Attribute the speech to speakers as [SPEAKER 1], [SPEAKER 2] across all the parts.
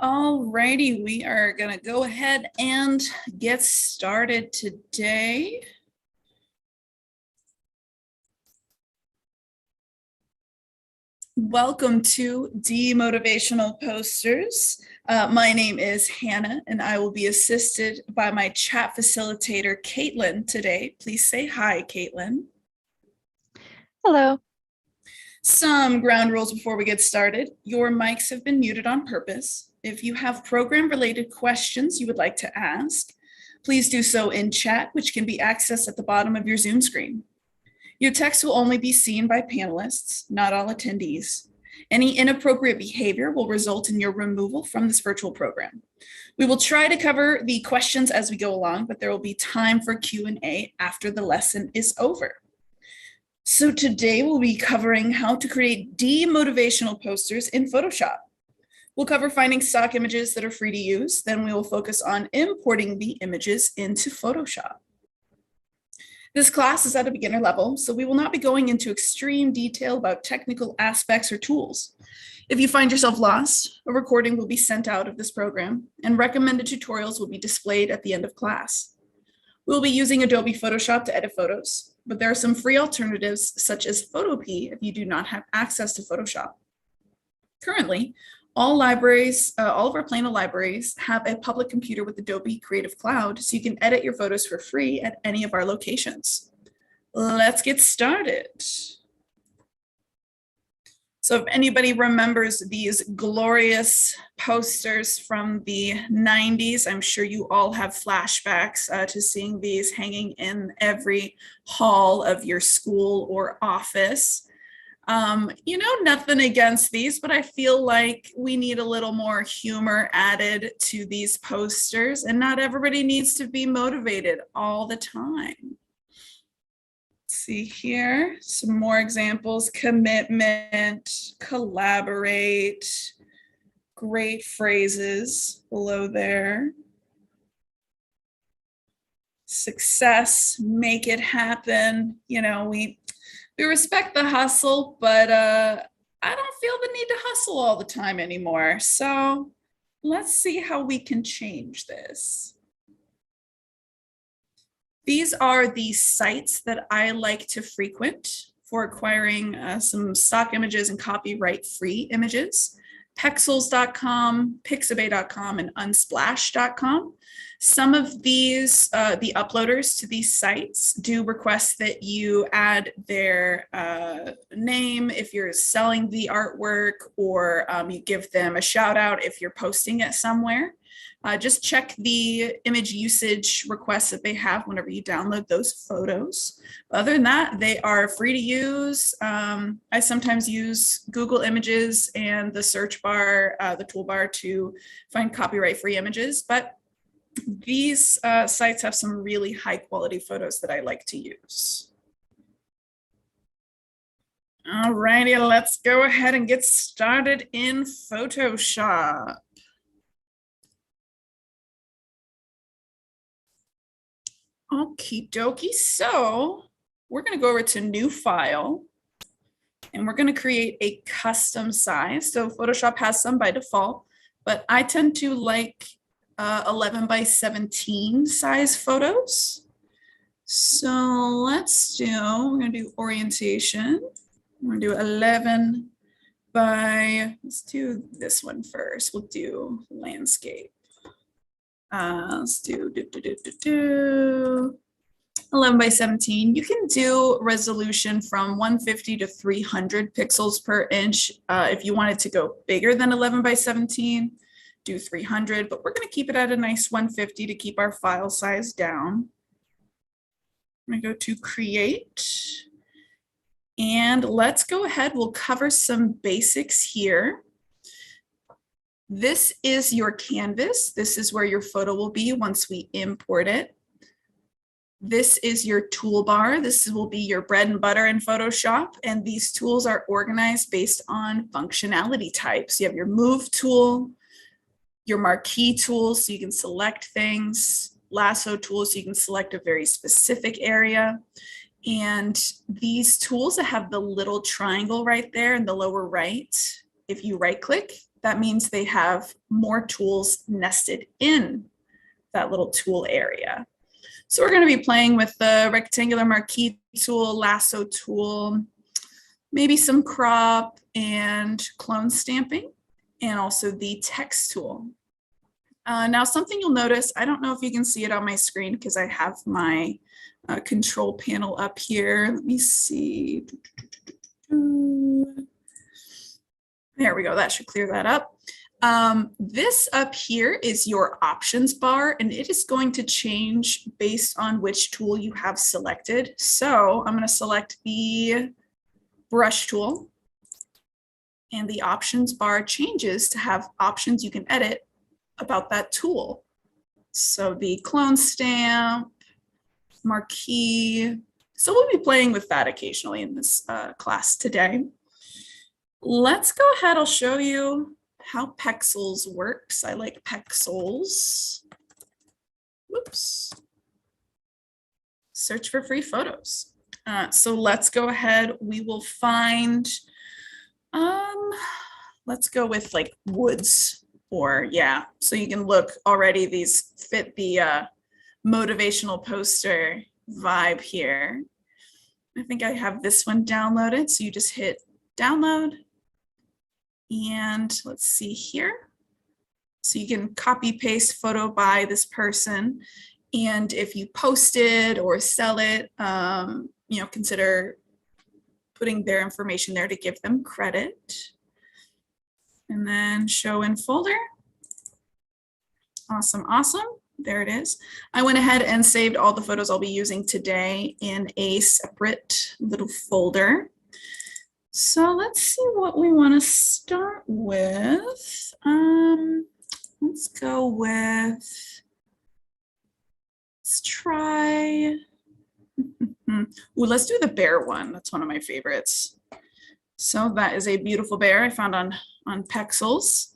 [SPEAKER 1] Alrighty, we are gonna go ahead and get started today. Welcome to Demotivational Posters. My name is Hannah, and I will be assisted by my chat facilitator, Caitlin, today. Please say hi, Caitlin.
[SPEAKER 2] Hello.
[SPEAKER 1] Some ground rules before we get started. Your mics have been muted on purpose. If you have program-related questions you would like to ask, please do so in chat, which can be accessed at the bottom of your Zoom screen. Your text will only be seen by panelists, not all attendees. Any inappropriate behavior will result in your removal from this virtual program. We will try to cover the questions as we go along, but there will be time for Q&A after the lesson is over. So today we'll be covering how to create demotivational posters in Photoshop. We'll cover finding stock images that are free to use. Then we will focus on importing the images into Photoshop. This class is at a beginner level, so we will not be going into extreme detail about technical aspects or tools. If you find yourself lost, a recording will be sent out of this program, and recommended tutorials will be displayed at the end of class. We'll be using Adobe Photoshop to edit photos, but there are some free alternatives such as Photopea if you do not have access to Photoshop. Currently, all of our Plano libraries have a public computer with Adobe Creative Cloud, so you can edit your photos for free at any of our locations. Let's get started. So if anybody remembers these glorious posters from the 90s, I'm sure you all have flashbacks to seeing these hanging in every hall of your school or office. Nothing against these, but I feel like we need a little more humor added to these posters, and not everybody needs to be motivated all the time. See here, some more examples: commitment, collaborate, great phrases below there. Success, make it happen. We respect the hustle, but I don't feel the need to hustle all the time anymore. So let's see how we can change this. These are the sites that I like to frequent for acquiring some stock images and copyright-free images: Pexels.com, Pixabay.com, and Unsplash.com. Some of these, the uploaders to these sites, do request that you add their name if you're selling the artwork, or you give them a shout out if you're posting it somewhere. Just check the image usage requests that they have whenever you download those photos. Other than that, they are free to use. I sometimes use Google Images and the search bar, the toolbar, to find copyright-free images, but these sites have some really high quality photos that I like to use. All righty, let's go ahead and get started in Photoshop. Okie dokie, so we're going to go over to new file, and we're going to create a custom size. So Photoshop has some by default, but I tend to like 11 by 17 size photos. So we're going to do orientation. We're going to do 11 by, let's do this one first. We'll do landscape. Let's do 11 by 17. You can do resolution from 150 to 300 pixels per inch. If you want it to go bigger than 11 by 17, do 300, but we're going to keep it at a nice 150 to keep our file size down. I'm going to go to create, and let's go ahead. We'll cover some basics here. This is your canvas. This is where your photo will be once we import it. This is your toolbar. This will be your bread and butter in Photoshop, and these tools are organized based on functionality types. You have your move tool, your marquee tool, so you can select things, lasso tools, so you can select a very specific area. And these tools that have the little triangle right there in the lower right, if you right click, that means they have more tools nested in that little tool area. So we're going to be playing with the rectangular marquee tool, lasso tool, maybe some crop and clone stamping, and also the text tool. Now, something you'll notice, I don't know if you can see it on my screen because I have my control panel up here. Let me see. There we go. That should clear that up. This up here is your options bar, and it is going to change based on which tool you have selected. So I'm going to select the brush tool, and the options bar changes to have options you can edit about that tool. So the clone stamp, marquee. So we'll be playing with that occasionally in this class today. Let's go ahead. I'll show you how Pexels works. I like Pexels. Whoops. Search for free photos. So let's go ahead. We will find, let's go with like woods, or yeah. So you can look already, these fit the motivational poster vibe here. I think I have this one downloaded. So you just hit download. And let's see here. So you can copy paste photo by this person. And if you post it or sell it, you know, consider putting their information there to give them credit. And then show in folder. Awesome, awesome. There it is. I went ahead and saved all the photos I'll be using today in a separate little folder. So let's see what we want to start with. Let's go with, let's try, ooh, let's do the bear one. That's one of my favorites. So that is a beautiful bear I found on Pexels.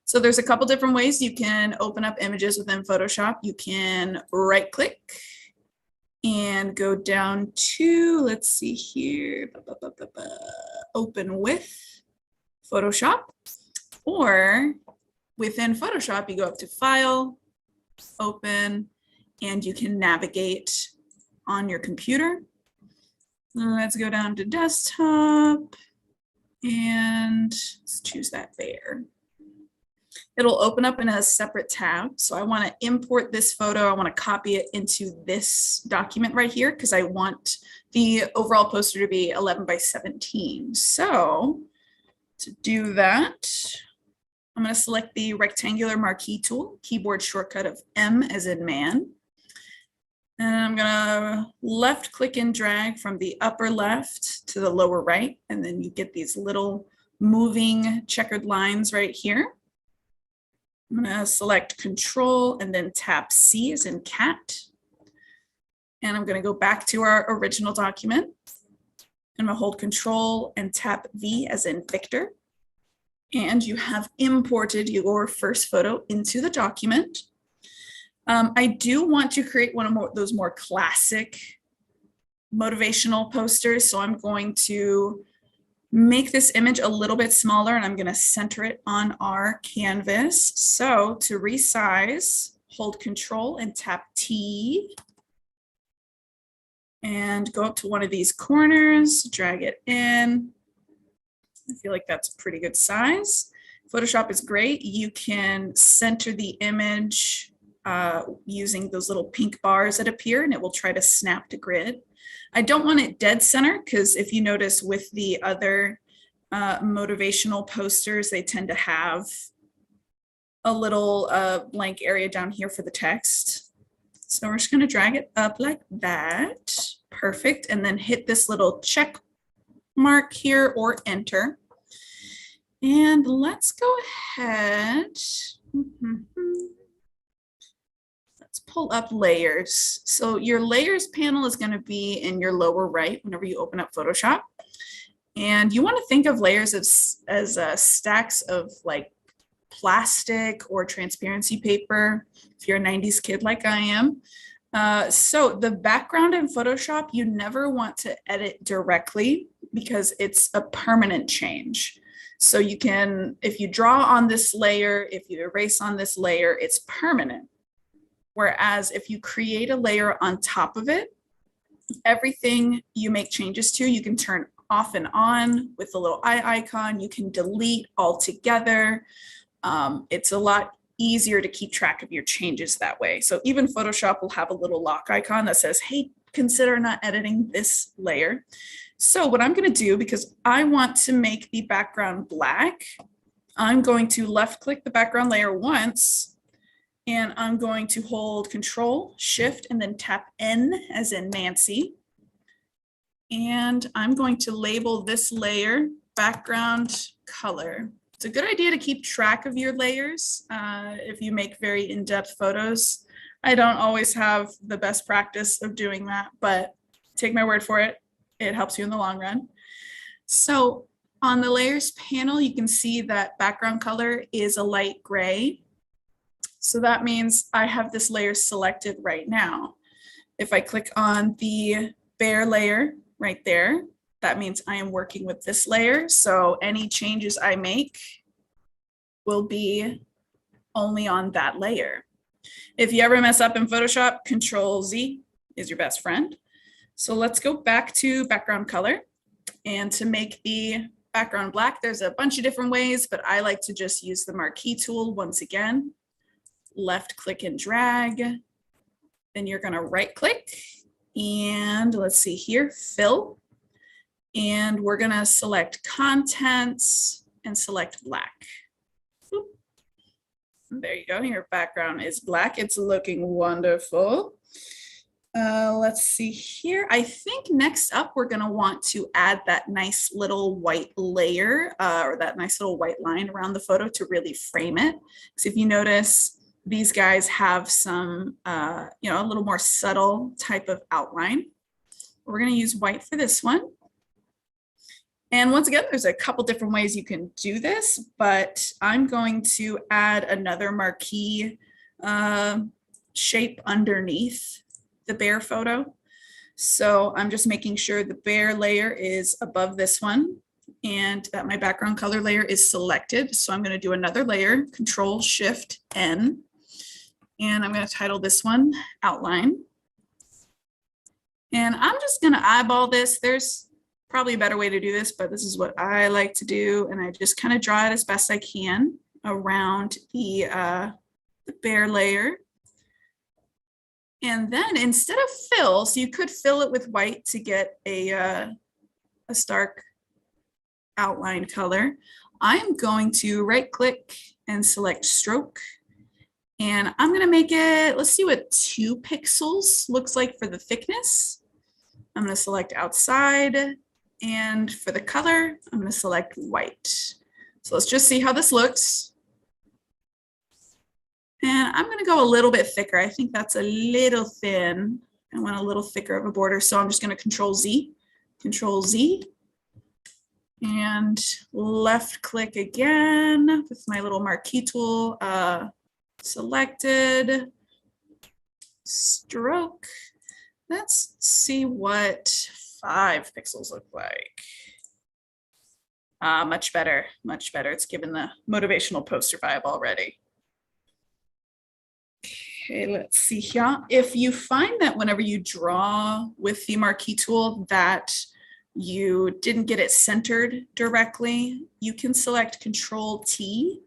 [SPEAKER 1] So there's a couple different ways you can open up images within Photoshop. You can right click and go down to, let's see here, open with Photoshop, or within Photoshop, you go up to File, Open, and you can navigate on your computer. Let's go down to Desktop, and let's choose that bear. It'll open up in a separate tab. So I want to import this photo. I want to copy it into this document right here because I want the overall poster to be 11 by 17. So to do that, I'm going to select the rectangular marquee tool, keyboard shortcut of M as in man. And I'm going to left click and drag from the upper left to the lower right. And then you get these little moving checkered lines right here. I'm going to select Control and then tap C as in cat. And I'm going to go back to our original document. I'm going to hold Control and tap V as in Victor. And you have imported your first photo into the document. I do want to create one of those more classic motivational posters. So I'm going to make this image a little bit smaller, and I'm going to center it on our canvas. So to resize, hold Control and tap T. And go up to one of these corners, drag it in. I feel like that's a pretty good size. Photoshop is great. You can center the image using those little pink bars that appear, and it will try to snap to grid. I don't want it dead center because if you notice with the other motivational posters, they tend to have a little blank area down here for the text. So we're just going to drag it up like that. Perfect. And then hit this little check mark here or enter. And let's go ahead. Let's pull up layers. So your layers panel is going to be in your lower right whenever you open up Photoshop. And you want to think of layers as stacks of like plastic or transparency paper, if you're a 90s kid like I am. So the background in Photoshop, you never want to edit directly because it's a permanent change. So you can, if you draw on this layer, if you erase on this layer, it's permanent. Whereas if you create a layer on top of it, everything you make changes to, you can turn off and on with the little eye icon. You can delete altogether. It's a lot easier to keep track of your changes that way. So even Photoshop will have a little lock icon that says, hey, consider not editing this layer. So what I'm going to do, because I want to make the background black, I'm going to left click the background layer once, and I'm going to hold Control, Shift, and then tap N as in Nancy. And I'm going to label this layer background color. It's a good idea to keep track of your layers if you make very in-depth photos. I don't always have the best practice of doing that, but take my word for it. It helps you in the long run. So on the layers panel, you can see that background color is a light gray. So that means I have this layer selected right now. If I click on the bare layer right there, that means I am working with this layer. So any changes I make will be only on that layer. If you ever mess up in Photoshop, Control Z is your best friend. So let's go back to background color. And to make the background black, there's a bunch of different ways, but I like to just use the Marquee tool once again. Left click and drag. Then you're going to right click and let's see here, fill. And we're going to select contents and select black. Boop. There you go. Your background is black. It's looking wonderful. Let's see here. I think next up, we're going to want to add that nice little white layer or that nice little white line around the photo to really frame it. Because if you notice, these guys have some, a little more subtle type of outline. We're going to use white for this one. And once again, there's a couple different ways you can do this, but I'm going to add another marquee shape underneath the bare photo. So I'm just making sure the bare layer is above this one and that my background color layer is selected. So I'm going to do another layer, Control Shift N, and I'm going to title this one Outline. And I'm just going to eyeball this. There's probably a better way to do this, but this is what I like to do. And I just kind of draw it as best I can around the bare layer. And then instead of fill, so you could fill it with white to get a stark outline color. I'm going to right click and select stroke. And I'm going to make it, let's see what 2 pixels looks like for the thickness. I'm going to select outside. And for the color, I'm going to select white. So let's just see how this looks. And I'm going to go a little bit thicker. I think that's a little thin. I want a little thicker of a border. So I'm just going to Control Z, and left click again with my little marquee tool selected, stroke. Let's see what 5 pixels look like. Much better, much better. It's given the motivational poster vibe already. Okay, let's see here. If you find that whenever you draw with the marquee tool that you didn't get it centered directly, you can select Control T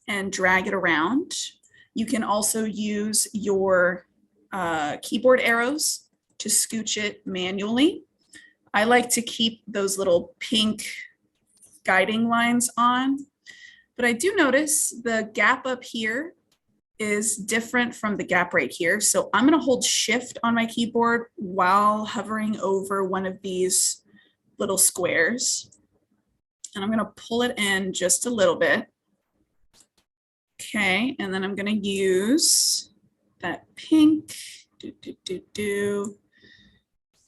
[SPEAKER 1] and drag it around. You can also use your keyboard arrows to scooch it manually. I like to keep those little pink guiding lines on, but I do notice the gap up here is different from the gap right here. So I'm going to hold Shift on my keyboard while hovering over one of these little squares. And I'm going to pull it in just a little bit. Okay, and then I'm going to use that pink,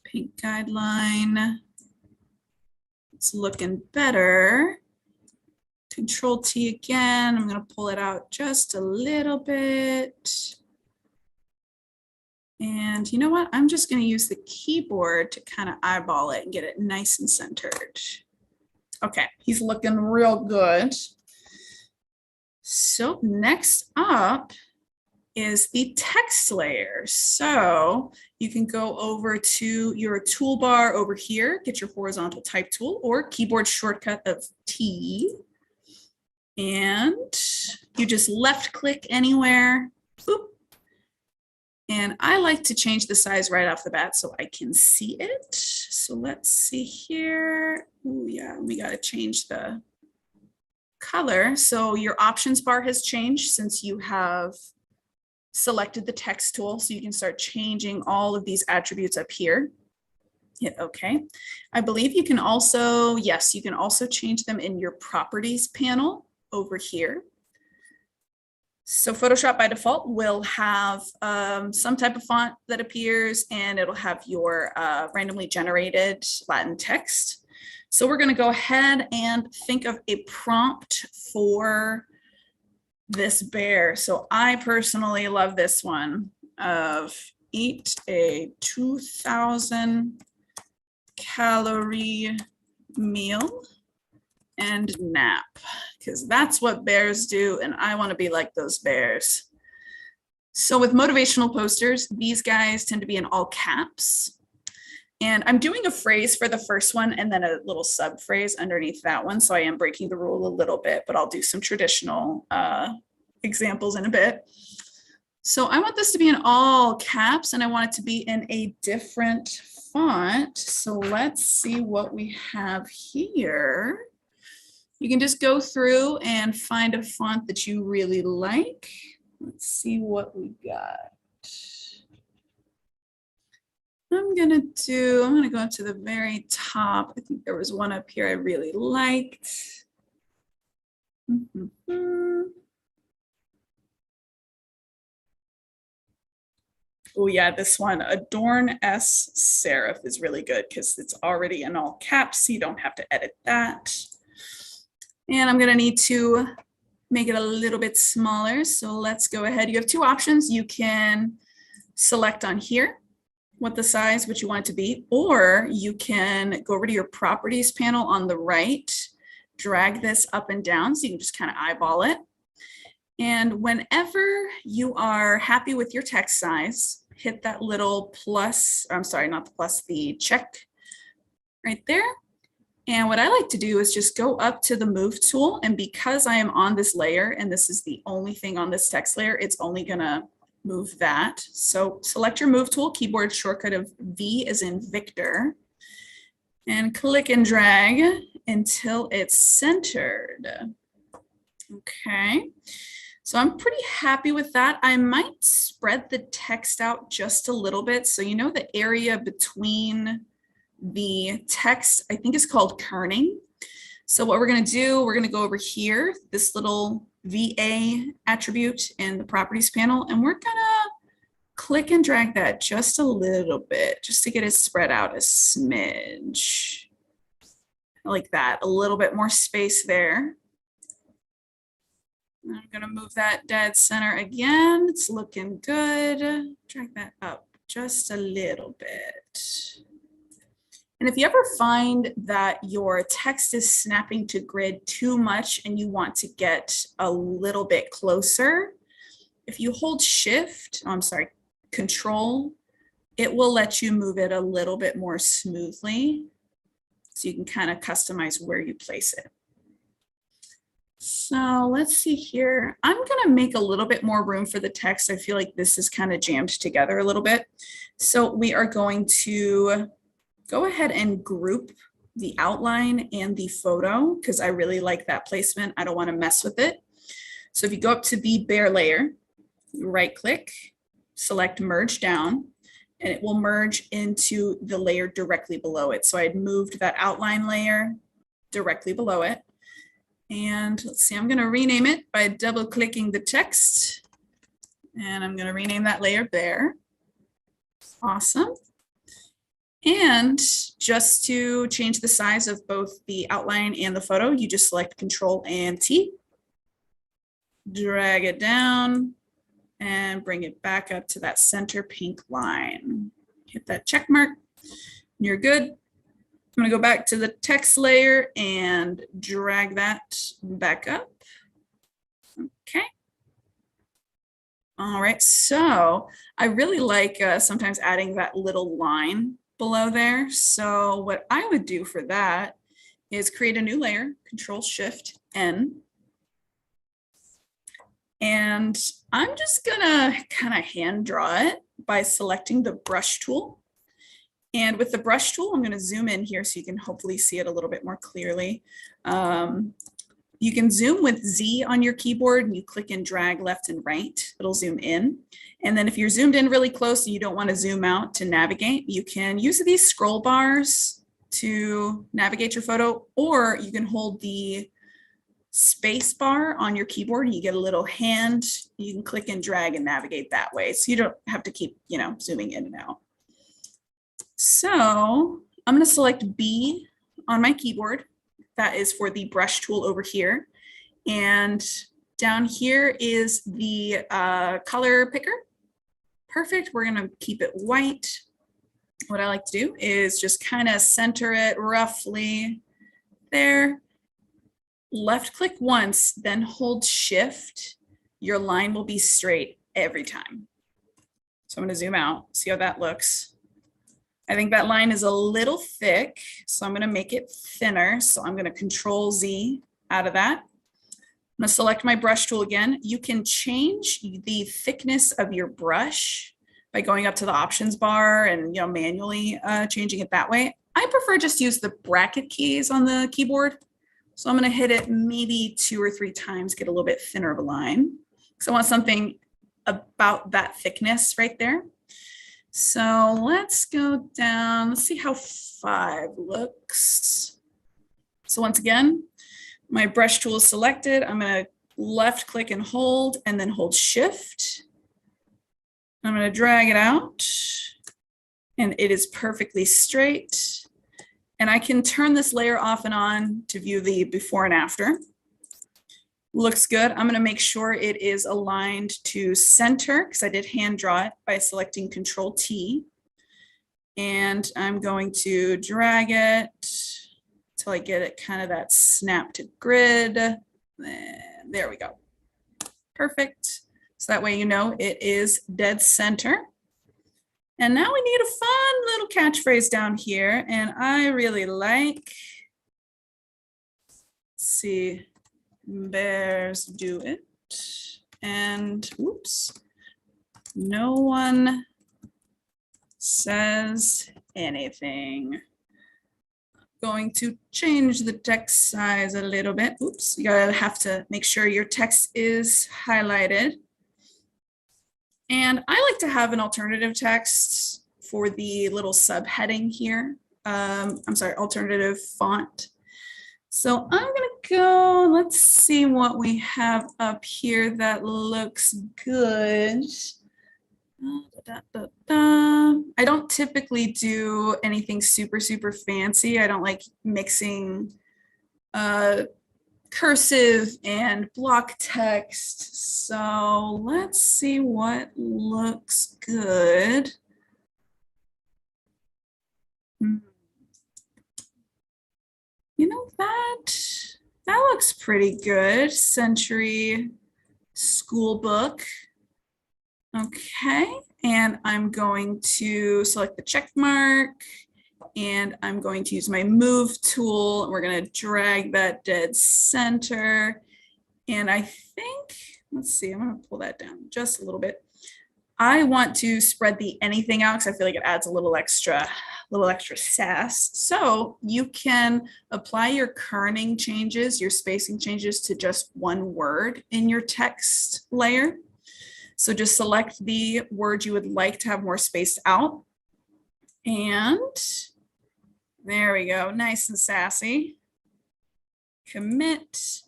[SPEAKER 1] pink guideline. It's looking better. Control T again. I'm going to pull it out just a little bit. And you know what? I'm just going to use the keyboard to kind of eyeball it and get it nice and centered. Okay, he's looking real good. So next up is the text layer. So you can go over to your toolbar over here, get your horizontal type tool or keyboard shortcut of T. And you just left click anywhere. Boop. And I like to change the size right off the bat so I can see it. So let's see here. Oh yeah, we got to change the color. So your options bar has changed since you have selected the text tool. So you can start changing all of these attributes up here. Hit OK. I believe you can also, yes, you can also change them in your properties panel over here. So Photoshop by default will have some type of font that appears, and it'll have your randomly generated Latin text. So we're going to go ahead and think of a prompt for this bear. So I personally love this one of eat a 2,000 calorie meal and nap, because that's what bears do, and I want to be like those bears. So with motivational posters, these guys tend to be in all caps. And I'm doing a phrase for the first one and then a little sub phrase underneath that one. So I am breaking the rule a little bit, but I'll do some traditional examples in a bit. So I want this to be in all caps, and I want it to be in a different font. So let's see what we have here. You can just go through and find a font that you really like. Let's see what we got. I'm gonna go to the very top. I think there was one up here I really liked. Oh yeah, this one, Adorn S Serif, is really good because it's already in all caps, so you don't have to edit that. And I'm gonna need to make it a little bit smaller. So let's go ahead. You have two options. You can select on here what the size, what you want it to be, or you can go over to your properties panel on the right, drag this up and down so you can just kind of eyeball it. And whenever you are happy with your text size, hit that little plus, I'm sorry, not the plus, the check right there. And what I like to do is just go up to the move tool. And because I am on this layer and this is the only thing on this text layer, it's only gonna move that. So select your move tool, keyboard shortcut of V as in Victor, and click and drag until it's centered. Okay. So I'm pretty happy with that. I might spread the text out just a little bit. So you know the area between the text, I think is called kerning. So what we're going to do, we're going to go over here, this little VA attribute in the properties panel, and we're going to click and drag that just a little bit, just to get it spread out a smidge. Like that, a little bit more space there. I'm going to move that dead center again. It's looking good. Drag that up just a little bit. And if you ever find that your text is snapping to grid too much and you want to get a little bit closer, if you hold Control, it will let you move it a little bit more smoothly. So you can kind of customize where you place it. So let's see here. I'm going to make a little bit more room for the text. I feel like this is kind of jammed together a little bit. So we are going to go ahead and group the outline and the photo because I really like that placement. I don't want to mess with it. So if you go up to the bare layer, right click, select merge down, and it will merge into the layer directly below it. So I had moved that outline layer directly below it. And let's see, I'm going to rename it by double clicking the text. And I'm going to rename that layer there. Awesome. And just to change the size of both the outline and the photo, you just select Control and T, drag it down, and bring it back up to that center pink line. Hit that check mark, you're good. I'm going to go back to the text layer and drag that back up. Okay. All right, so I really like sometimes adding that little line below there. So what I would do for that is create a new layer, Control-Shift-N. And I'm just gonna kind of hand draw it by selecting the brush tool. And with the brush tool, I'm gonna zoom in here so you can hopefully see it a little bit more clearly. You can zoom with Z on your keyboard and you click and drag left and right, it'll zoom in. And then if you're zoomed in really close and you don't want to zoom out to navigate, you can use these scroll bars to navigate your photo, or you can hold the space bar on your keyboard and you get a little hand, you can click and drag and navigate that way. So you don't have to keep, zooming in and out. So I'm going to select B on my keyboard. That is for the brush tool over here. And down here is the color picker. Perfect. We're going to keep it white. What I like to do is just kind of center it roughly there. Left click once, then hold Shift. Your line will be straight every time. So I'm going to zoom out, see how that looks. I think that line is a little thick, so I'm going to make it thinner. So I'm going to Control Z out of that. I'm going to select my brush tool again. You can change the thickness of your brush by going up to the options bar and manually changing it that way. I prefer just use the bracket keys on the keyboard. So I'm going to hit it maybe 2 or 3 times, get a little bit thinner of a line. So I want something about that thickness right there. So let's go down, let's see how 5 looks. So once again, my brush tool is selected. I'm going to left click and hold, and then hold Shift. I'm going to drag it out, and it is perfectly straight. And I can turn this layer off and on to view the before and after. Looks good. I'm going to make sure it is aligned to center because I did hand draw it by selecting Control T. And I'm going to drag it till I get it kind of that snap to grid. There we go. Perfect. So that way you know it is dead center. And now we need a fun little catchphrase down here. And I really like, let's see, bears do it. And oops, no one says anything. Going to change the text size a little bit. Oops, you gotta have to make sure your text is highlighted. And I like to have an alternative text for the little subheading here. I'm sorry, alternative font. So I'm gonna go, let's see what we have up here that looks good. I don't typically do anything super fancy. I don't like mixing cursive and block text. So let's see what looks good. That looks pretty good. Century school book. Okay, and I'm going to select the check mark, and I'm going to use my move tool. We're going to drag that dead center. And I think, let's see, I'm going to pull that down just a little bit. I want to spread the anything out because I feel like it adds a little extra sass. So you can apply your kerning changes, your spacing changes to just one word in your text layer. So just select the word you would like to have more spaced out. And there we go, nice and sassy. Commit,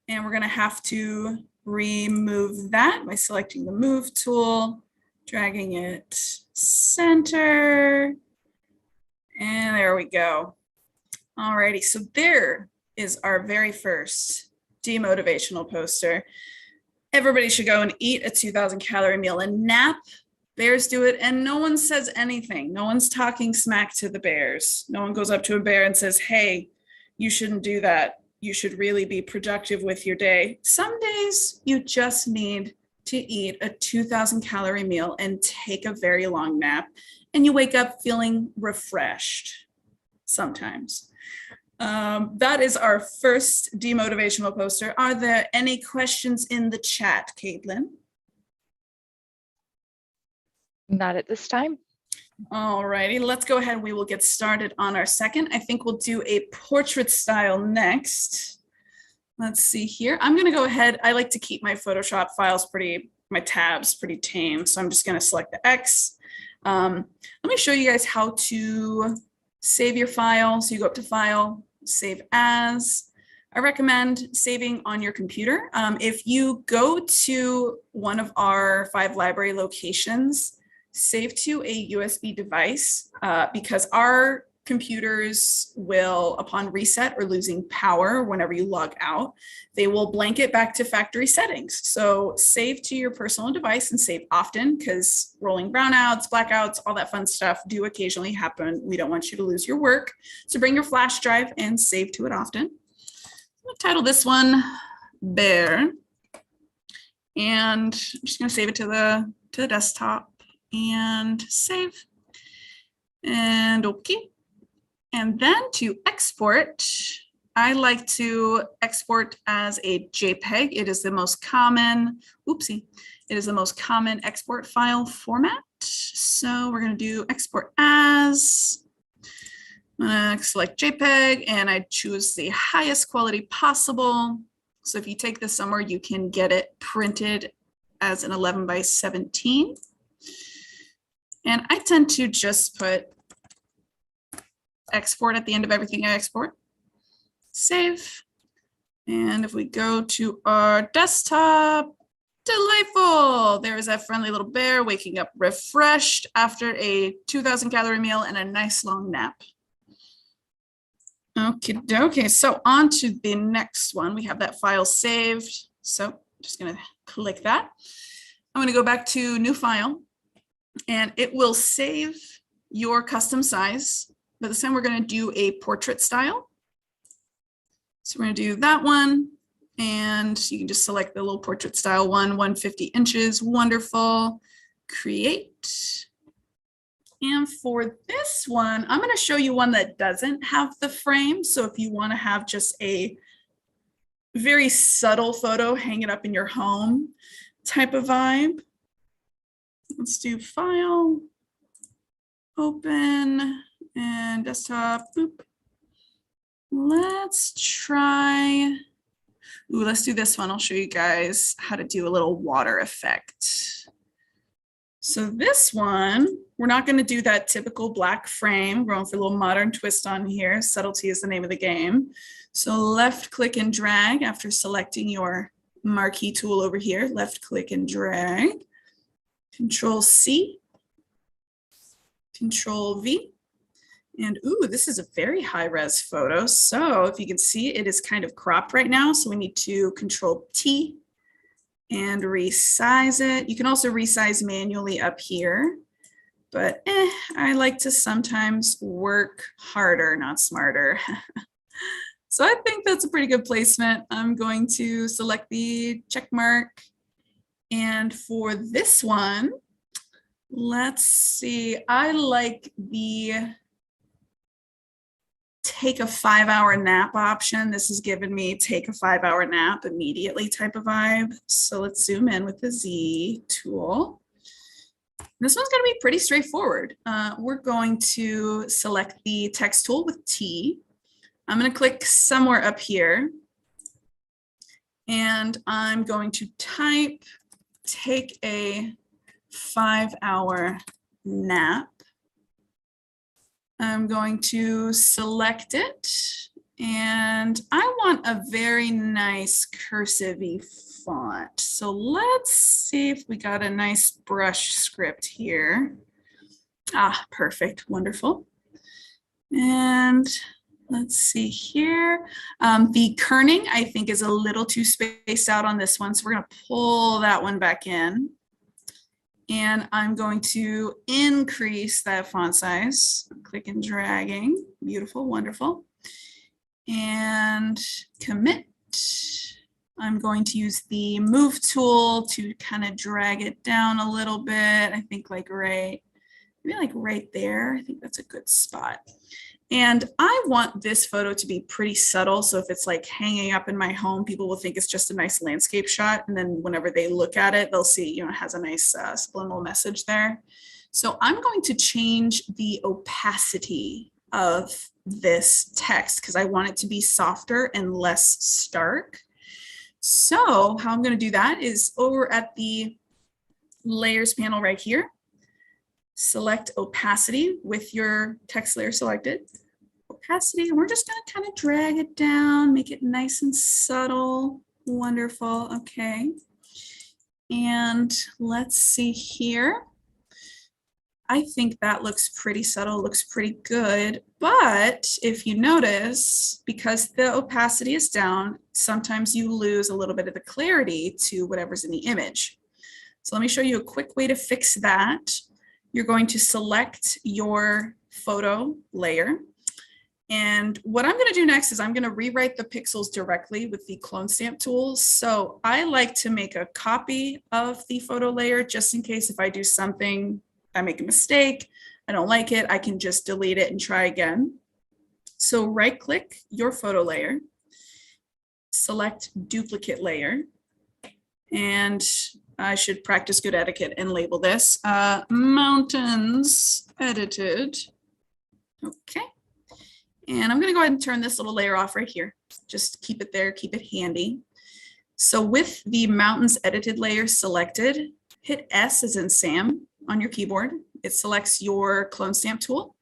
[SPEAKER 1] and we're gonna have to remove that by selecting the move tool, dragging it center, and there we go. Alrighty, so there is our very first demotivational poster. Everybody should go and eat a 2,000 calorie meal and nap Bears do it, and no one says anything. No one's talking smack to the bears. No one goes up to a bear and says, hey, you shouldn't do that. You should really be productive with your day. Some days you just need to eat a 2,000 calorie meal and take a very long nap, and you wake up feeling refreshed sometimes. That is our first demotivational poster. Are there any questions in the chat, Caitlin?
[SPEAKER 2] Not at this time.
[SPEAKER 1] All righty, let's go ahead. We will get started on our second. I think we'll do a portrait style next. Let's see here. I'm going to go ahead. I like to keep my Photoshop files my tabs pretty tame. So I'm just going to select the X. Let me show you guys how to save your file. So you go up to File, Save As. I recommend saving on your computer. If you go to one of our 5 library locations, save to a USB device because our computers will, upon reset or losing power whenever you log out, they will blanket back to factory settings. So save to your personal device and save often, because rolling brownouts, blackouts, all that fun stuff do occasionally happen. We don't want you to lose your work. So bring your flash drive and save to it often. I'll title this one Bear. And I'm just going to save it to the desktop and save. And okay. And then to export, I like to export as a JPEG. It is the most common, it is the most common export file format. So we're going to do export as, select JPEG, and I choose the highest quality possible. So if you take this somewhere, you can get it printed as an 11 by 17. And I tend to just put export at the end of everything I export. Save. And if we go to our desktop, delightful. There is that friendly little bear waking up refreshed after a 2,000 calorie meal and a nice long nap. Okay, so on to the next one. We have that file saved. So I'm just going to click that. I'm going to go back to new file, and it will save your custom size. But this time we're going to do a portrait style. So we're going to do that one, and you can just select the little portrait style one, 150 inches. Wonderful. Create. And for this one, I'm going to show you one that doesn't have the frame. So if you want to have just a very subtle photo, hang it up in your home type of vibe. Let's do File, Open, and Desktop. Boop. Let's try, let's do this one. I'll show you guys how to do a little water effect. So this one, we're not going to do that typical black frame. We're going for a little modern twist on here. Subtlety is the name of the game. So left click and drag after selecting your marquee tool over here. Left click and drag. Control C. Control V. And ooh, this is a very high res photo. So if you can see, it is kind of cropped right now. So we need to Control T and resize it. You can also resize manually up here, but I like to sometimes work harder, not smarter. So I think that's a pretty good placement. I'm going to select the check mark. And for this one, let's see, I like the take a 5-hour nap option. This is giving me take a 5-hour nap immediately type of vibe. So let's zoom in with the Z tool. This one's going to be pretty straightforward. We're going to select the text tool with T. I'm going to click somewhere up here, and I'm going to type take a 5-hour nap. I'm going to select it, and I want a very nice cursive-y font. So let's see if we got a nice brush script here. Ah, perfect, wonderful. And let's see here. The kerning, I think, is a little too spaced out on this one, so we're going to pull that one back in. And I'm going to increase that font size. Click and dragging. Beautiful, wonderful. And commit. I'm going to use the move tool to kind of drag it down a little bit. I think like maybe like right there. I think that's a good spot. And I want this photo to be pretty subtle. So if it's like hanging up in my home, people will think it's just a nice landscape shot. And then whenever they look at it, they'll see, it has a nice subliminal message there. So I'm going to change the opacity of this text because I want it to be softer and less stark. So how I'm going to do that is over at the layers panel right here, select opacity with your text layer selected. Opacity, and we're just going to kind of drag it down, make it nice and subtle. Wonderful. Okay. And let's see here. I think that looks pretty subtle, looks pretty good. But if you notice, because the opacity is down, sometimes you lose a little bit of the clarity to whatever's in the image. So let me show you a quick way to fix that. You're going to select your photo layer. And what I'm going to do next is I'm going to rewrite the pixels directly with the clone stamp tool. So I like to make a copy of the photo layer just in case if I do something, I make a mistake, I don't like it, I can just delete it and try again. So right click your photo layer, select duplicate layer, and I should practice good etiquette and label this mountains edited. Okay. And I'm going to go ahead and turn this little layer off right here. Just keep it there, keep it handy. So with the mountains edited layer selected, hit S as in Sam on your keyboard. It selects your clone stamp tool.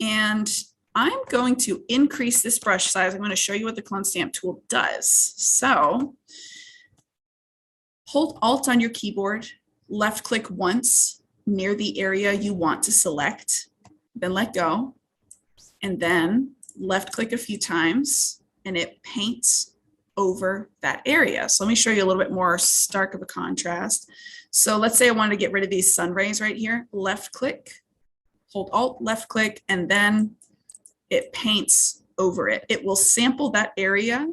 [SPEAKER 1] And I'm going to increase this brush size. I'm going to show you what the clone stamp tool does. So hold Alt on your keyboard, left click once near the area you want to select, then let go. And then left click a few times and it paints over that area. So let me show you a little bit more stark of a contrast. So let's say I wanted to get rid of these sun rays right here, left click, hold Alt, left click, and then it paints over it. It will sample that area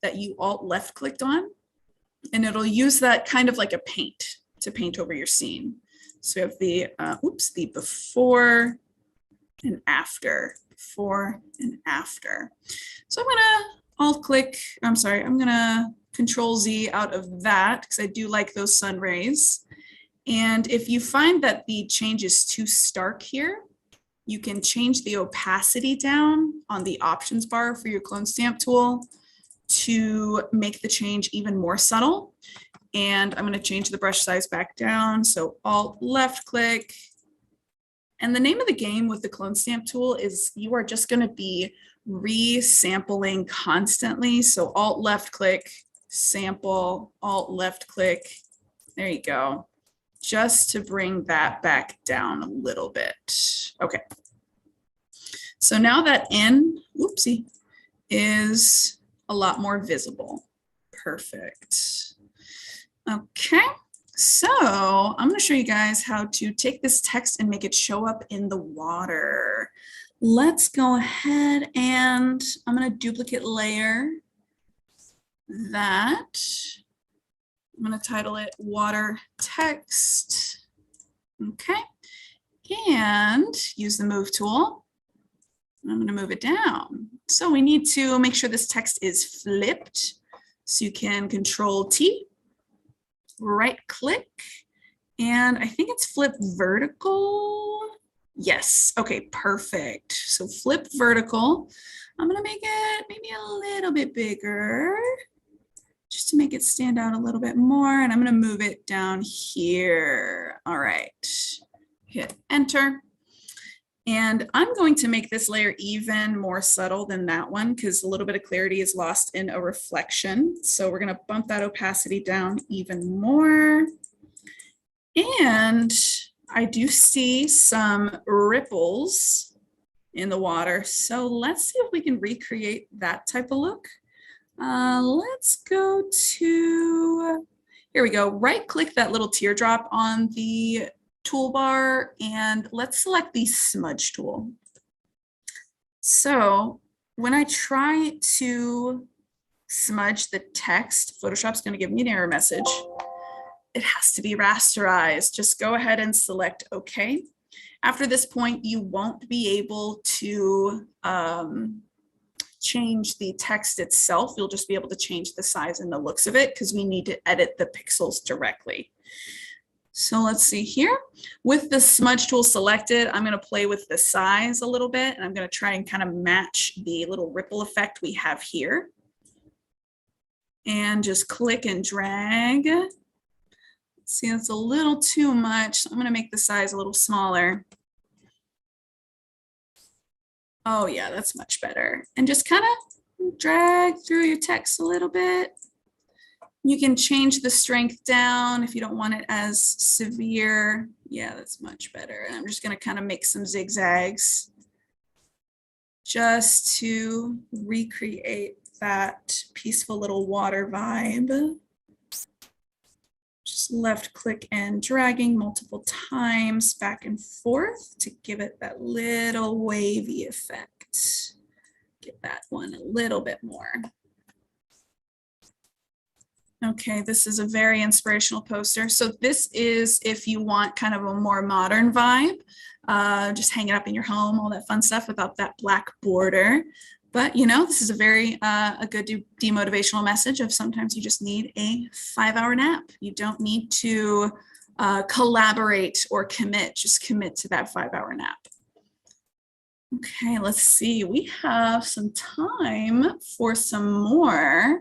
[SPEAKER 1] that you Alt left clicked on, and it'll use that kind of like a paint to paint over your scene. So we have the before and after. Before and after. So I'm gonna Control Z out of that because I do like those sun rays. And if you find that the change is too stark here, you can change the opacity down on the options bar for your clone stamp tool to make the change even more subtle. And I'm going to change the brush size back down. So Alt left click. And the name of the game with the clone stamp tool is you are just going to be re-sampling constantly. So Alt left click, sample, Alt left click. There you go. Just to bring that back down a little bit. Okay. So now that N, is a lot more visible. Perfect. Okay. So I'm going to show you guys how to take this text and make it show up in the water. Let's go ahead and I'm going to duplicate layer that. I'm going to title it water text. Okay. And use the move tool. I'm going to move it down. So we need to make sure this text is flipped. So you can Control T. Right click, and I think it's flip vertical. Yes, okay, perfect. So flip vertical. I'm gonna make it maybe a little bit bigger just to make it stand out a little bit more, and I'm gonna move it down here. All right, hit enter. And I'm going to make this layer even more subtle than that one because a little bit of clarity is lost in a reflection. So we're going to bump that opacity down even more. And I do see some ripples in the water. So let's see if we can recreate that type of look. Let's go to, Here we go. Right click that little teardrop on the toolbar and let's select the smudge tool. So when I try to smudge the text, Photoshop's going to give me an error message. It has to be rasterized. Just go ahead and select OK. After this point, you won't be able to change the text itself. You'll just be able to change the size and the looks of it because we need to edit the pixels directly. So let's see here. With the smudge tool selected, I'm going to play with the size a little bit, and I'm going to try and kind of match the little ripple effect we have here. And just click and drag. See, that's a little too much. So I'm going to make the size a little smaller. Oh yeah, that's much better. And just kind of drag through your text a little bit. You can change the strength down if you don't want it as severe. Yeah, that's much better. And I'm just going to kind of make some zigzags just to recreate that peaceful little water vibe. Just left click and dragging multiple times back and forth to give it that little wavy effect. Get that one a little bit more. Okay, this is a very inspirational poster. So this is if you want kind of a more modern vibe, just hang it up in your home, all that fun stuff without that black border. But you know, this is a very a good demotivational message of sometimes you just need a 5-hour nap. You don't need to collaborate or commit, just commit to that 5-hour nap. Okay, let's see. We have some time for some more.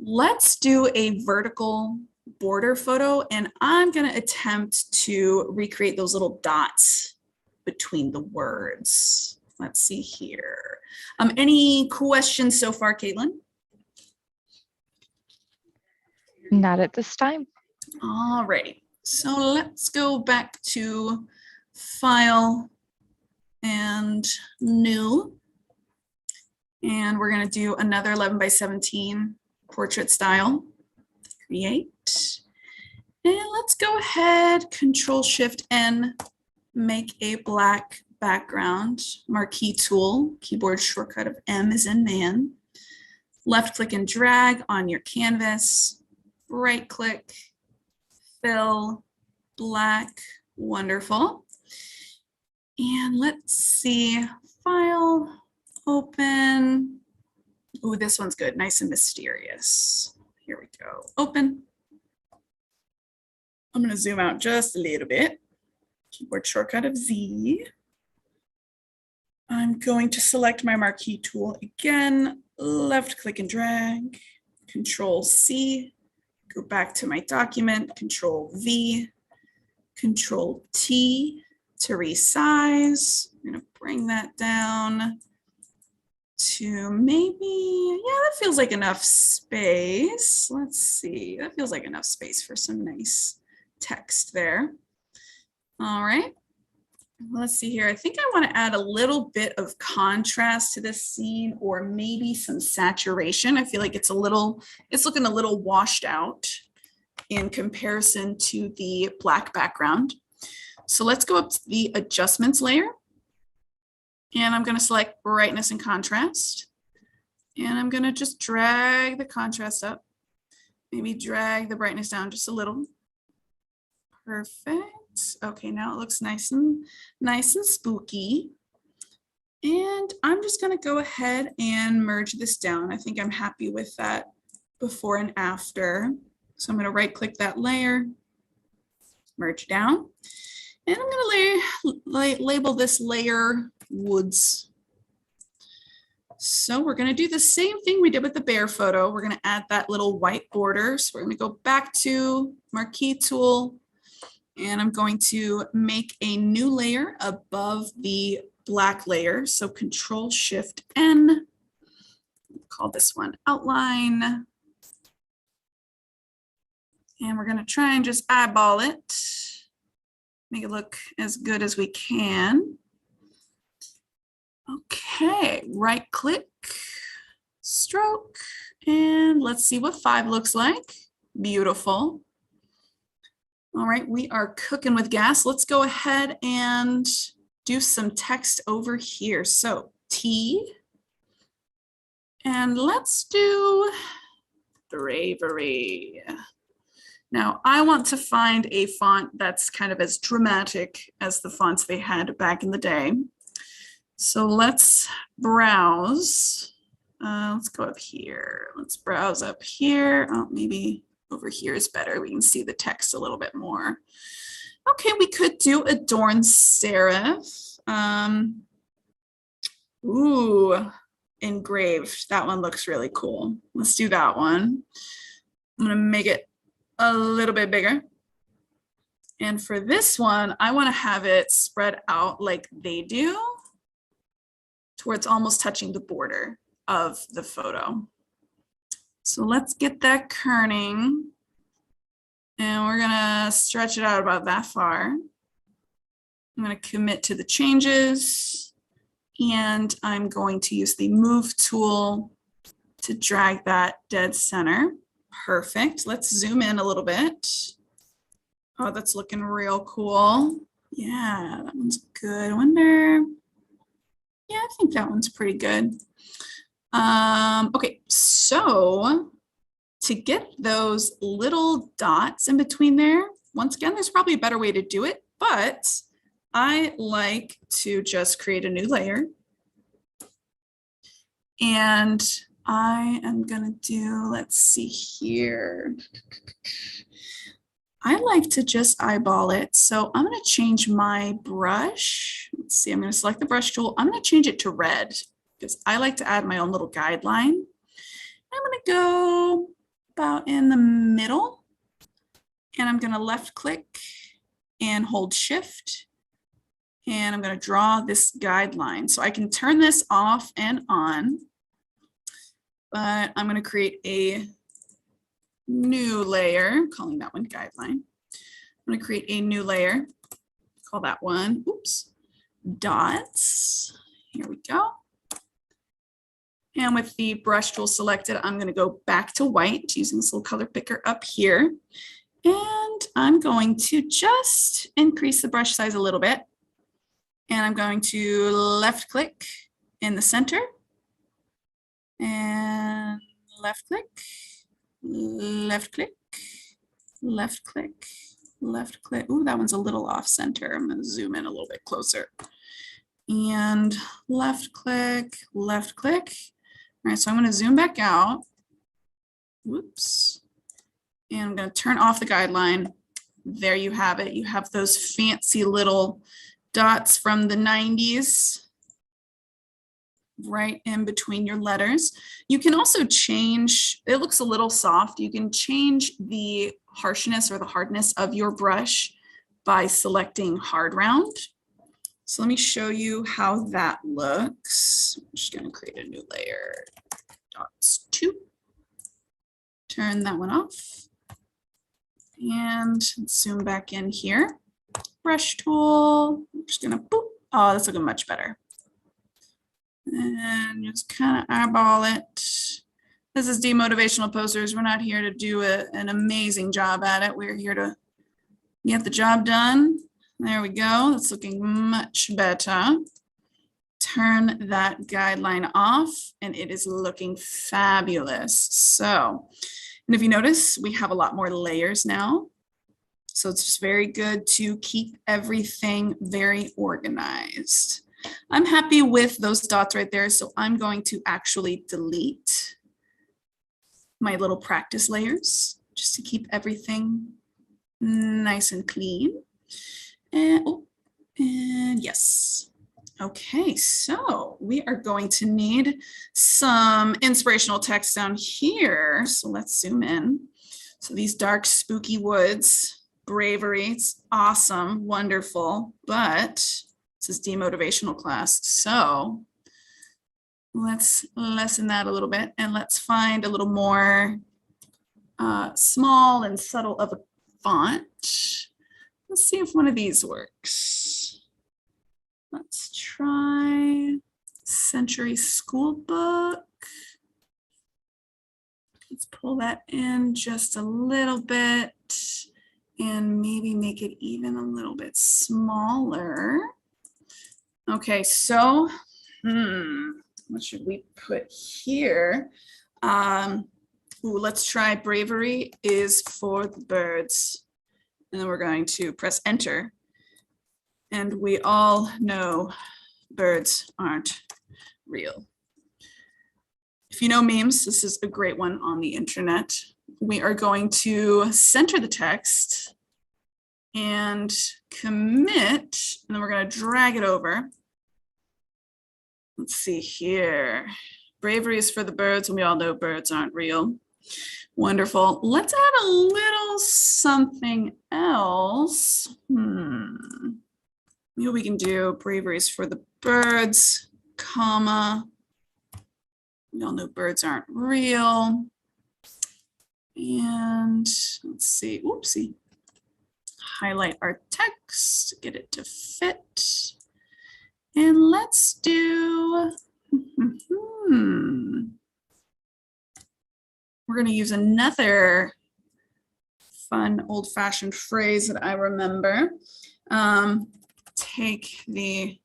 [SPEAKER 1] Let's do a vertical border photo, and I'm going to attempt to recreate those little dots between the words. Let's see here. Any questions so far, Caitlin?
[SPEAKER 2] Not at this time.
[SPEAKER 1] All righty. So let's go back to File and New. And we're going to do another 11 by 17 portrait style. Create. And let's go ahead, Control-Shift-N, make a black background. Marquee tool, keyboard shortcut of M as in man. Left click and drag on your canvas. Right click, fill, black, wonderful. And let's see, file, open. Ooh, this one's good, nice and mysterious. Here we go, open. I'm gonna zoom out just a little bit. Keyboard shortcut of Z. I'm going to select my marquee tool again, left click and drag, Control C, go back to my document, Control V, Control T to resize. I'm gonna bring that down to maybe, yeah, that feels like enough space. Let's see, that feels like enough space for some nice text there. All right. Let's see here. I think I want to add a little bit of contrast to this scene, or maybe some saturation. I feel like it's looking a little washed out in comparison to the black background. So let's go up to the adjustments layer. And I'm going to select brightness and contrast. And I'm going to just drag the contrast up. Maybe drag the brightness down just a little. Perfect. Okay, now it looks nice and spooky. And I'm just going to go ahead and merge this down. I think I'm happy with that before and after. So I'm going to right click that layer, merge down. And I'm going to label this layer Woods. So we're going to do the same thing we did with the bear photo. We're going to add that little white border. So we're going to go back to Marquee tool. And I'm going to make a new layer above the black layer. So Control-Shift-N, call this one Outline. And we're going to try and just eyeball it, make it look as good as we can. Okay, right click, stroke, and let's see what 5 looks like. Beautiful. All right, we are cooking with gas. Let's go ahead and do some text over here. So T, and let's do bravery. Now I want to find a font that's kind of as dramatic as the fonts they had back in the day. So let's browse. Let's go up here. Let's browse up here. Oh, maybe over here is better. We can see the text a little bit more. Okay, we could do adorn serif. Ooh, engraved. That one looks really cool. Let's do that one. I'm gonna make it a little bit bigger. And for this one, I want to have it spread out like they do, to where it's almost touching the border of the photo. So let's get that kerning. And we're gonna stretch it out about that far. I'm gonna commit to the changes. And I'm going to use the move tool to drag that dead center. Perfect. Let's zoom in a little bit. Oh, that's looking real cool. Yeah, that one's good. I wonder. Yeah, I think that one's pretty good. Okay, so to get those little dots in between there, once again, there's probably a better way to do it, but I like to just create a new layer. And I am gonna do, let's see here. I like to just eyeball it. So I'm gonna change my brush. Let's see, I'm gonna select the brush tool. I'm gonna change it to red because I like to add my own little guideline. I'm gonna go about in the middle and I'm gonna left click and hold shift. And I'm gonna draw this guideline. So I can turn this off and on, but I'm gonna create a new layer, calling that one guideline. I'm going to create a new layer, call that one, oops, dots. Here we go. And with the brush tool selected, I'm going to go back to white using this little color picker up here. And I'm going to just increase the brush size a little bit. And I'm going to left click in the center and left click. Left click, left click, left click. Ooh, that one's a little off center. I'm gonna zoom in a little bit closer. And left click, left click. All right, so I'm gonna zoom back out. Whoops. And I'm gonna turn off the guideline. There you have it. You have those fancy little dots from the 90s. Right in between your letters. You can also change, it looks a little soft. You can change the harshness or the hardness of your brush by selecting hard round. So let me show you how that looks. I'm just going to create a new layer. Dots 2. Turn that one off. And zoom back in here. Brush tool. I'm just going to boop. Oh, that's looking much better. And just kind of eyeball it. This is Demotivational Posters. We're not here to do an amazing job at it. We're here to get the job done. There we go. That's looking much better. Turn that guideline off and it is looking fabulous. So, and if you notice, we have a lot more layers now. So it's just very good to keep everything very organized. I'm happy with those dots right there, so I'm going to actually delete my little practice layers just to keep everything nice and clean. And, oh, and yes. Okay, so we are going to need some inspirational text down here. So let's zoom in. So these dark, spooky woods, bravery, it's awesome, wonderful, but this is demotivational class, so let's lessen that a little bit and let's find a little more small and subtle of a font. Let's see if one of these works. Let's try Century School Book. Let's pull that in just a little bit and maybe make it even a little bit smaller. Okay, so what should we put here? Let's try bravery is for the birds. And then we're going to press enter. And we all know birds aren't real. If you know memes, this is a great one on the internet. We are going to center the text and commit, and then we're going to drag it over. Let's see here. Bravery is for the birds, and we all know birds aren't real. Wonderful. Let's add a little something else. Maybe we can do bravery is for the birds, comma. We all know birds aren't real. And let's see, oopsie. Highlight our text, get it to fit. And let's do, we're going to use another fun old-fashioned phrase that I remember. Take the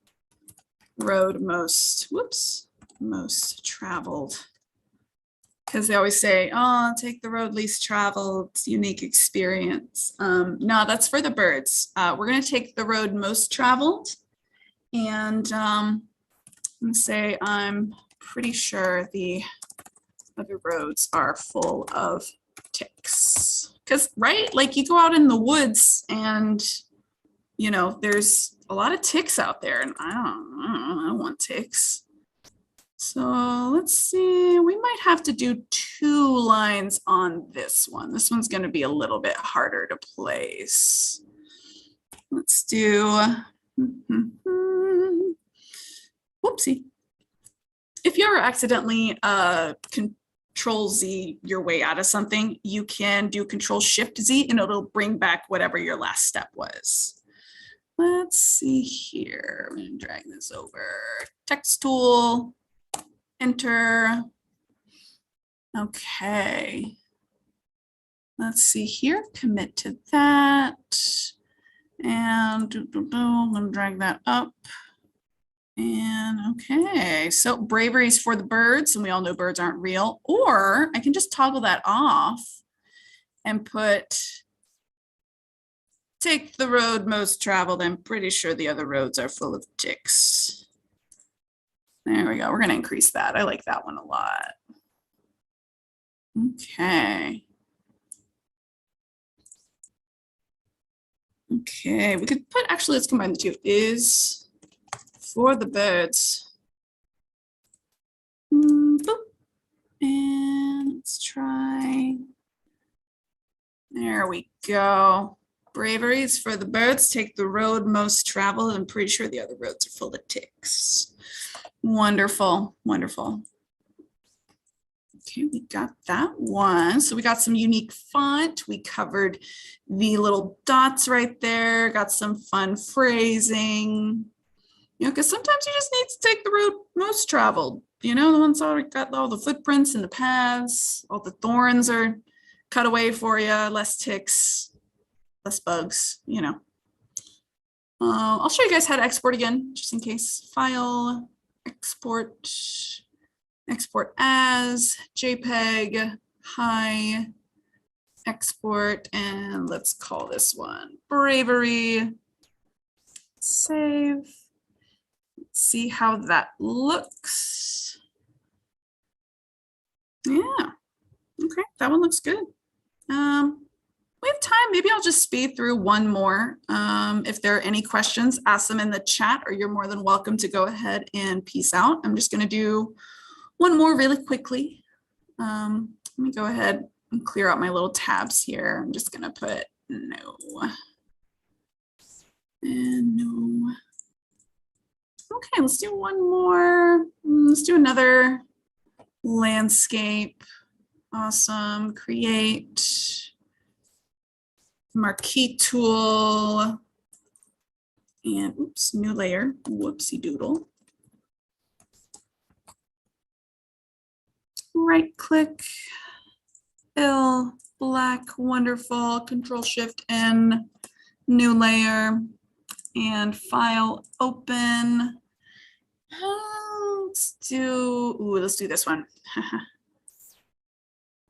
[SPEAKER 1] road most traveled. Because they always say, oh, take the road least traveled, unique experience. No, that's for the birds. We're going to take the road most traveled. And say, I'm pretty sure the other roads are full of ticks. Because, right, like you go out in the woods and, you know, there's a lot of ticks out there. And I don't want ticks. So let's see, we might have to do 2 lines on this one. This one's going to be a little bit harder to place. Let's do, whoopsie. If you ever accidentally Control Z your way out of something, you can do Control Shift Z and it'll bring back whatever your last step was. Let's see here, I'm going to drag this over. Text tool. Enter. Okay. Let's see here. Commit to that. And I'm going to drag that up. And okay. So bravery is for the birds, and we all know birds aren't real. Or I can just toggle that off and put take the road most traveled. I'm pretty sure the other roads are full of ticks. There we go. We're going to increase that. I like that one a lot. Okay. Okay, we could put, actually, let's combine the two. Is for the birds. Boop. And let's try. There we go. Bravery is for the birds. Take the road most traveled. I'm pretty sure the other roads are full of ticks. Wonderful, wonderful. Okay, we got that one. So we got some unique font. We covered the little dots right there. Got some fun phrasing. You know, because sometimes you just need to take the road most traveled. You know, the ones that got all the footprints and the paths, all the thorns are cut away for you, less ticks, less bugs, you know. I'll show you guys how to export again, just in case. File. Export as JPEG, hi, export, and let's call this one bravery. Save. Let's see how that looks. Yeah, okay, that one looks good. We have time, maybe I'll just speed through one more. If there are any questions, ask them in the chat, or you're more than welcome to go ahead and peace out. I'm just gonna do one more really quickly. Let me go ahead and clear out my little tabs here. I'm just gonna put no and no. Okay, let's do one more. Let's do another landscape. Awesome, create. Marquee tool, and oops, new layer, whoopsie doodle. Right click, fill, black, wonderful, Control Shift N, new layer, and file open. Let's do this one.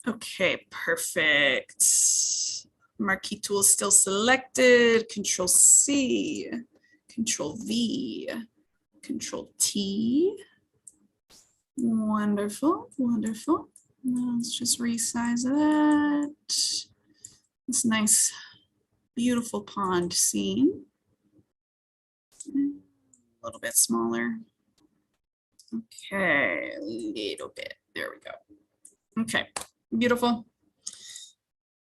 [SPEAKER 1] Okay, perfect. Marquee tool is still selected. Control C, Control V, Control T. Wonderful, wonderful. Now let's just resize that. This nice, beautiful pond scene. A little bit smaller. Okay, a little bit. There we go. Okay, beautiful.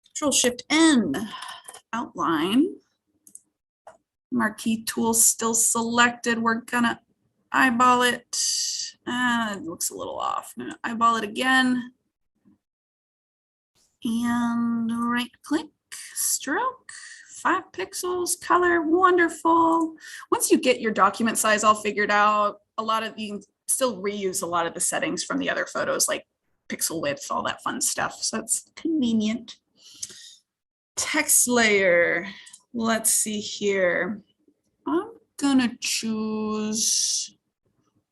[SPEAKER 1] Control Shift N, outline. Marquee tool still selected. We're gonna eyeball it. It looks a little off. I'm gonna eyeball it again. And right click, stroke, 5 pixels, color, wonderful. Once you get your document size all figured out, you can still reuse a lot of the settings from the other photos, like pixel width, all that fun stuff. So it's convenient. Text layer. Let's see here. I'm gonna choose,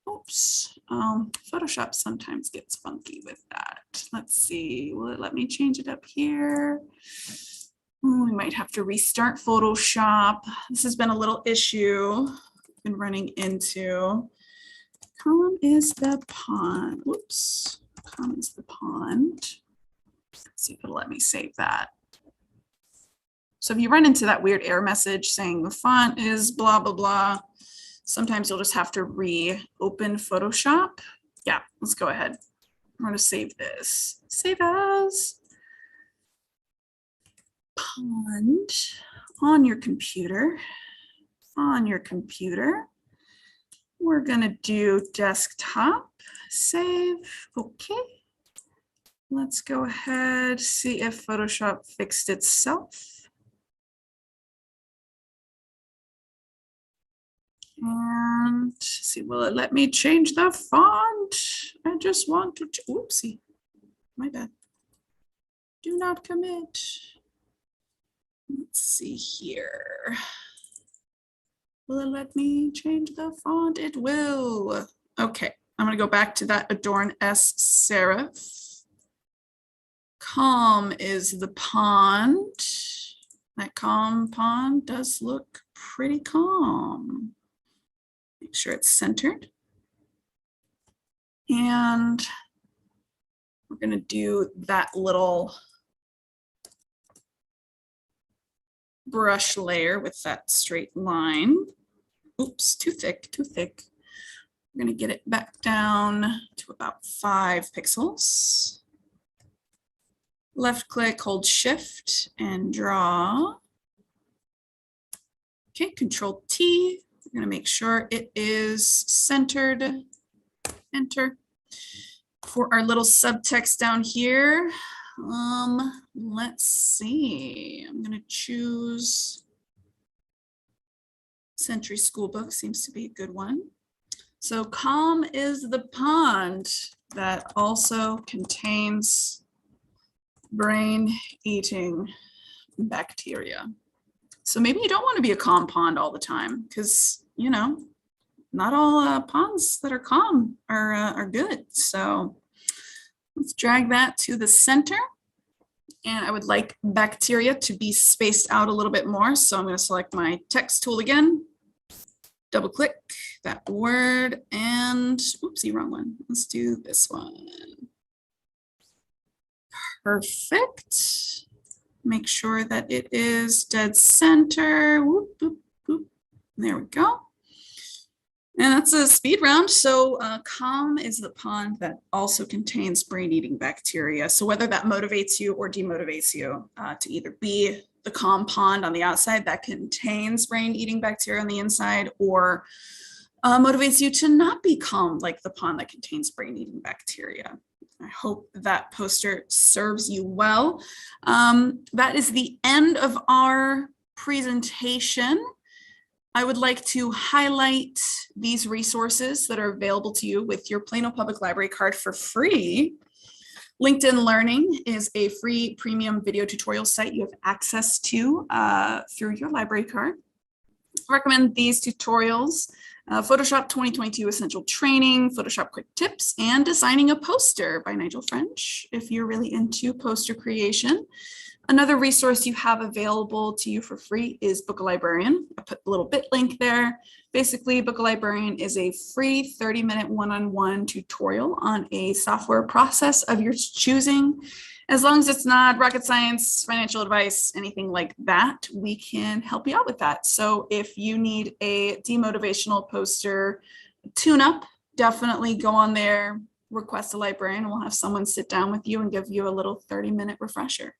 [SPEAKER 1] oops, Photoshop sometimes gets funky with that. Let's see, will it let me change it up here? We might have to restart Photoshop. This has been a little issue I've been running into. Column is the pond. Whoops, column is the pond. Let's see if it'll let me save that. So if you run into that weird error message saying the font is blah, blah, blah, sometimes you'll just have to reopen Photoshop. Yeah, let's go ahead. I'm going to save this. Save as pond on your computer. On your computer. We're going to do desktop. Save. Okay. Let's go ahead, see if Photoshop fixed itself. And see, will it let me change the font? I just want to, oopsie, my bad. Do not commit. Let's see here. Will it let me change the font? It will. Okay, I'm gonna go back to that Adorn S serif. Calm is the pond. That calm pond does look pretty calm. Make sure it's centered. And we're going to do that little brush layer with that straight line. Oops, too thick, too thick. We're going to get it back down to about 5 pixels. Left click, hold shift and draw. Okay, Control T. We're going to make sure it is centered. Enter. For our little subtext down here, let's see. I'm going to choose Century School Book. Seems to be a good one. So calm is the pond that also contains brain-eating bacteria. So maybe you don't want to be a calm pond all the time because, you know, not all ponds that are calm are good. So let's drag that to the center. And I would like bacteria to be spaced out a little bit more. So I'm going to select my text tool again, double click that word and oopsie, wrong one. Let's do this one. Perfect. Make sure that it is dead center. Whoop, whoop, whoop. There we go. And that's a speed round. So calm is the pond that also contains brain-eating bacteria. So whether that motivates you or demotivates you to either be the calm pond on the outside that contains brain-eating bacteria on the inside, or motivates you to not be calm like the pond that contains brain-eating bacteria. I hope that poster serves you well. That is the end of our presentation. I would like to highlight these resources that are available to you with your Plano Public Library card for free. LinkedIn Learning is a free premium video tutorial site you have access to through your library card. I recommend these tutorials: Photoshop 2022 Essential Training, Photoshop Quick Tips, and Designing a Poster by Nigel French, if you're really into poster creation. Another resource you have available to you for free is Book a Librarian. I put a little bit link there. Basically, Book a Librarian is a free 30-minute one-on-one tutorial on a software process of your choosing. As long as it's not rocket science, financial advice, anything like that, we can help you out with that. So if you need a demotivational poster tune-up, definitely go on there, request a librarian. We'll have someone sit down with you and give you a little 30-minute refresher.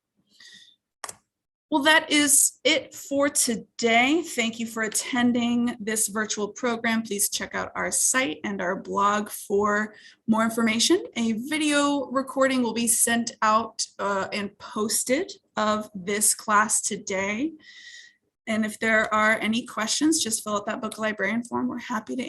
[SPEAKER 1] Well, that is it for today. Thank you for attending this virtual program. Please check out our site and our blog for more information. A video recording will be sent out and posted of this class today. And if there are any questions, just fill out that Book a Librarian form. We're happy to